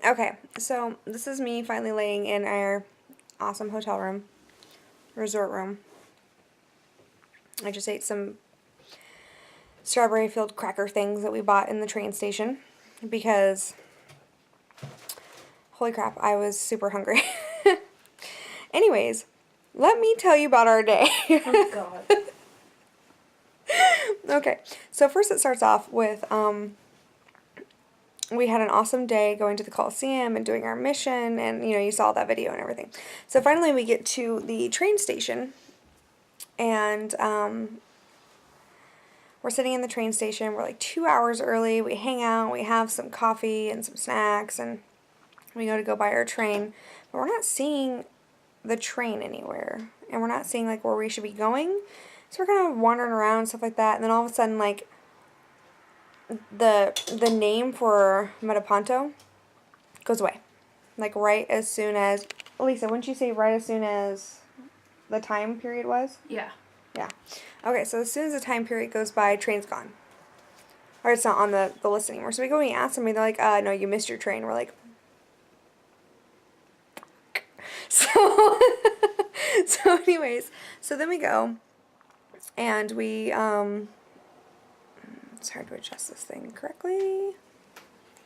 Okay, so this is me finally laying in our awesome hotel room, resort room. I just ate some strawberry-filled cracker things that we bought in the train station because, holy crap, I was super hungry. Anyways, let me tell you about our day. Oh, God. Okay, so first it starts off with, we had an awesome day going to the Coliseum and doing our mission, and, you know, you saw that video and everything. So finally we get to the train station, and, we're sitting in the train station. We're like 2 hours early. We hang out, we have some coffee and some snacks, and we go buy our train. But we're not seeing the train anywhere, and we're not seeing, like, where we should be going. So we're kind of wandering around and stuff like that, and then all of a sudden, like, the name for Metaponto goes away. Like, right as soon as... Lisa, wouldn't you say right as soon as the time period was? Yeah. Yeah. Okay, so as soon as the time period goes by, train's gone. Or it's not on the list anymore. So we go and we ask somebody, they're like, no, you missed your train. We're like... So... So anyways, so then we go, and we, it's hard to adjust this thing correctly.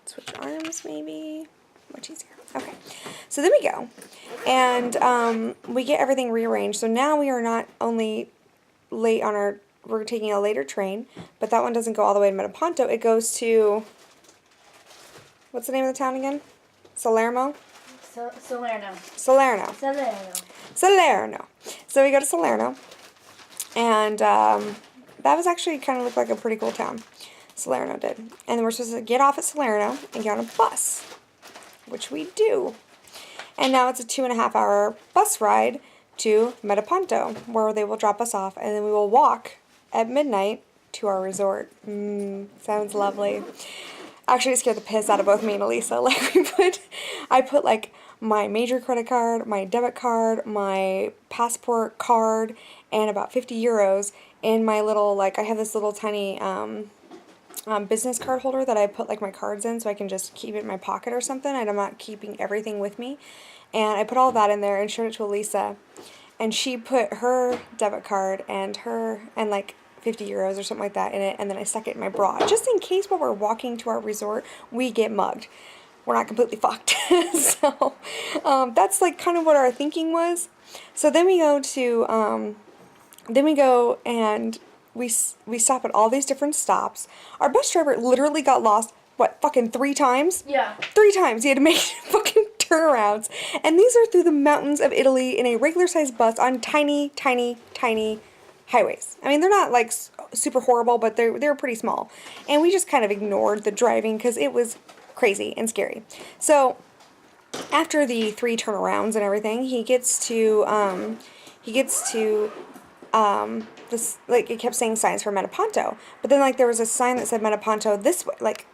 Switch arms, maybe. Much easier. Okay. So then we go, and we get everything rearranged. So now we are not only late on our, we're taking a later train, but that one doesn't go all the way to Metaponto. It goes to, what's the name of the town again? Salerno? Salerno. Salerno. Salerno. Salerno. So we go to Salerno, and that was actually kind of looked like a pretty cool town. Salerno did. And then we're supposed to get off at Salerno and get on a bus, which we do. And now it's a 2.5-hour bus ride to Metaponto, where they will drop us off, and then we will walk at midnight to our resort. Sounds lovely. Actually, it scared the piss out of both me and Elisa. Like, I put like my major credit card, my debit card, my passport card, and about 50 euros in my little, like, I have this little tiny business card holder that I put like my cards in so I can just keep it in my pocket or something, and I'm not keeping everything with me. And I put all that in there and showed it to Elisa, and she put her debit card and like 50 euros or something like that in it, and then I stuck it in my bra, just in case while we're walking to our resort, we get mugged. We're not completely fucked. So, that's like kind of what our thinking was. So then we go and we stop at all these different stops. Our bus driver literally got lost, what, fucking 3 times? Yeah. 3 times. He had to make fucking turnarounds. And these are through the mountains of Italy in a regular-sized bus on tiny, tiny, tiny highways. I mean, they're not, like, super horrible, but they're pretty small. And we just kind of ignored the driving because it was crazy and scary. So, after the 3 turnarounds and everything, he gets to this, like, it kept saying signs for Metaponto, but then, like, there was a sign that said Metaponto this way, like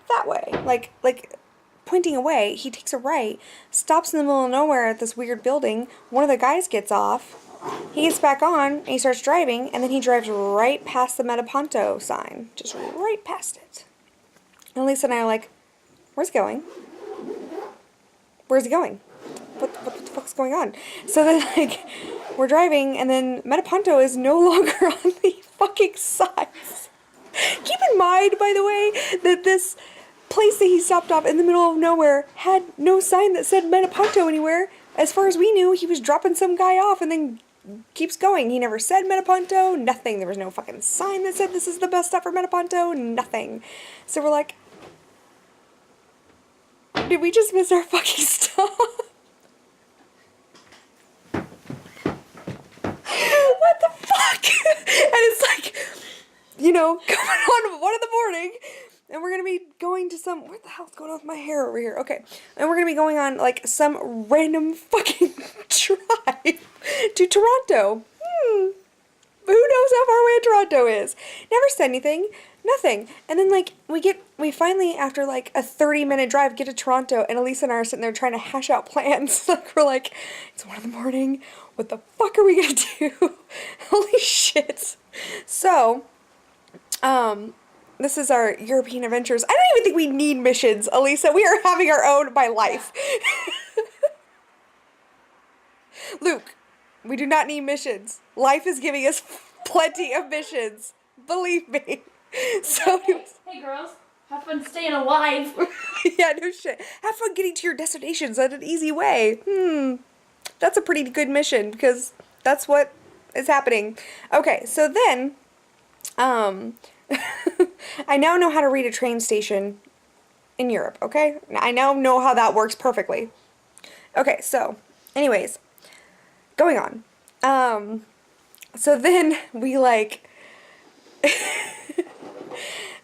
that way, like pointing away. He takes a right, stops in the middle of nowhere at this weird building. One of the guys gets off, he gets back on, and he starts driving, and then he drives right past the Metaponto sign, just right past it. And Lisa and I are like, where's he going? Where's he going? What the fuck's going on? So then, like, we're driving, and then Metaponto is no longer on the fucking signs. Keep in mind, by the way, that this place that he stopped off in the middle of nowhere had no sign that said Metaponto anywhere. As far as we knew, he was dropping some guy off and then keeps going. He never said Metaponto, nothing. There was no fucking sign that said this is the best stop for Metaponto, nothing. So we're like, did we just miss our fucking stop? What the fuck? And it's like, you know, going on 1 in the morning, and we're gonna be going to some, what the hell's going on with my hair over here? Okay, and we're gonna be going on, like, some random fucking drive to Toronto. Who knows how far away Toronto is? Never said anything. Nothing. And then, like, we finally, after, like, a 30-minute drive, get to Toronto, and Elisa and I are sitting there trying to hash out plans. Like, we're like, it's 1 in the morning. What the fuck are we gonna do? Holy shit. So, This is our European adventures. I don't even think we need missions, Elisa. We are having our own by life. Luke, we do not need missions. Life is giving us plenty of missions. Believe me. So, Hey girls, have fun staying alive. yeah, no shit. Have fun getting to your destinations in an easy way. That's a pretty good mission because that's what is happening. Okay, so then, I now know how to read a train station in Europe, okay? I now know how that works perfectly. Okay, so, anyways, going on. So then we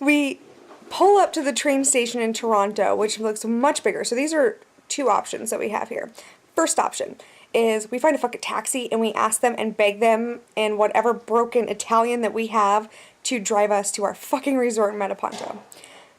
we pull up to the train station in Toronto, which looks much bigger. So these are two options that we have here. First option is we find a fucking taxi and we ask them and beg them in whatever broken Italian that we have to drive us to our fucking resort in Metaponto.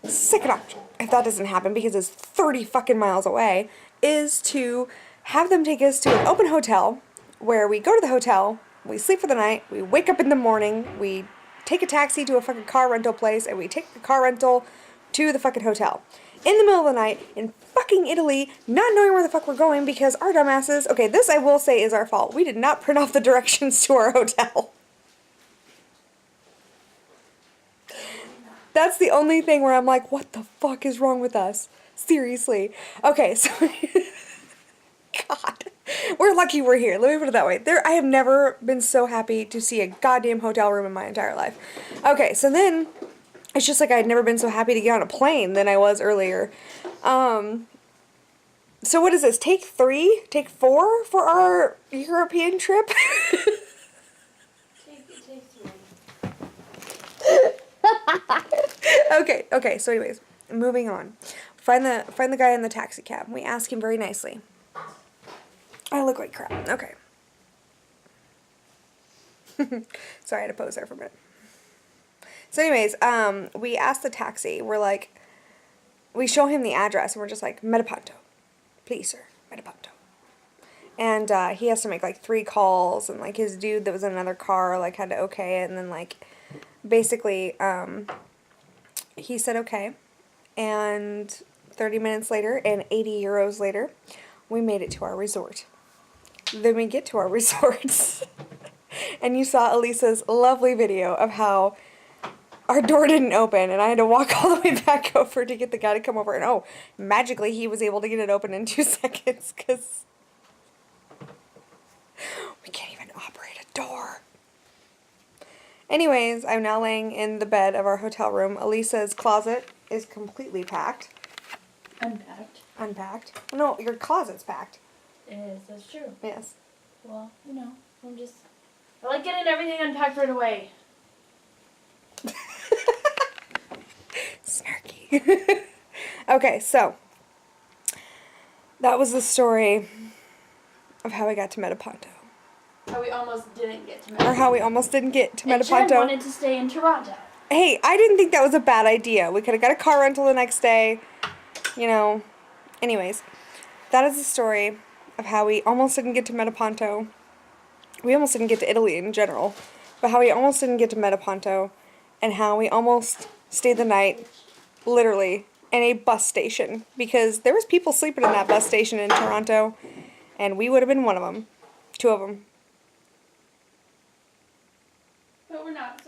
Second option, if that doesn't happen because it's 30 fucking miles away, is to have them take us to an open hotel where we go to the hotel, we sleep for the night, we wake up in the morning, we take a taxi to a fucking car rental place, and we take the car rental to the fucking hotel. In the middle of the night, in fucking Italy, not knowing where the fuck we're going because our dumbasses, okay, this I will say is our fault. We did not print off the directions to our hotel. That's the only thing where I'm like, what the fuck is wrong with us? Seriously. Okay, so... God. We're lucky we're here. Let me put it that way. I have never been so happy to see a goddamn hotel room in my entire life. Okay, so then... It's just like I'd never been so happy to get on a plane than I was earlier. So what is this? Take 3? Take 4 for our European trip? Take 3. Okay, so anyways, moving on. Find the guy in the taxi cab. We ask him very nicely. I look like crap. Okay. Sorry, I had to pose there for a minute. So anyways, we ask the taxi. We're like, we show him the address, and we're just like, Metaponto. Please, sir, Metaponto. And he has to make like 3 calls, and like his dude that was in another car like had to okay it, and then like basically he said okay, and 30 minutes later and 80 euros later, we made it to our resort. Then we get to our resort, and you saw Elisa's lovely video of how our door didn't open, and I had to walk all the way back over to get the guy to come over, and oh, magically he was able to get it open in 2 seconds, because we can't even operate a door. Anyways, I'm now laying in the bed of our hotel room. Elisa's closet is completely packed. Unpacked. Unpacked? No, your closet's packed. It is, that's true. Yes. Well, I like getting everything unpacked right away. Snarky. Okay, so that was the story of how we got to Metaponto. How we almost didn't get to Metaponto. Or how we almost didn't get to And Jen Metaponto. wanted to stay in Toronto. Hey, I didn't think that was a bad idea. We could have got a car rental the next day. You know. Anyways, that is the story of how we almost didn't get to Metaponto. We almost didn't get to Italy in general. But how we almost didn't get to Metaponto. And how we almost stayed the night, literally, in a bus station. Because there was people sleeping in that bus station in Toronto. And we would have been one of them. 2 of them. But we're not.